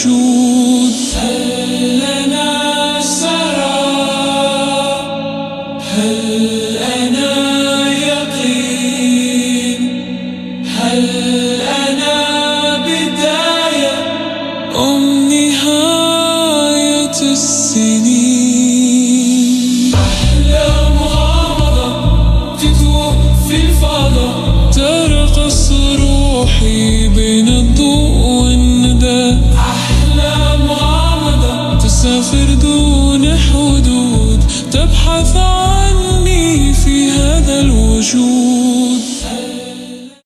وجود. هل لنا سراب؟ هل أنا يقين؟ هل أنا بداية أم نهاية السنين؟ أحلى مغامرة تتوه في الفضاء، ترقص روحي بين الضوء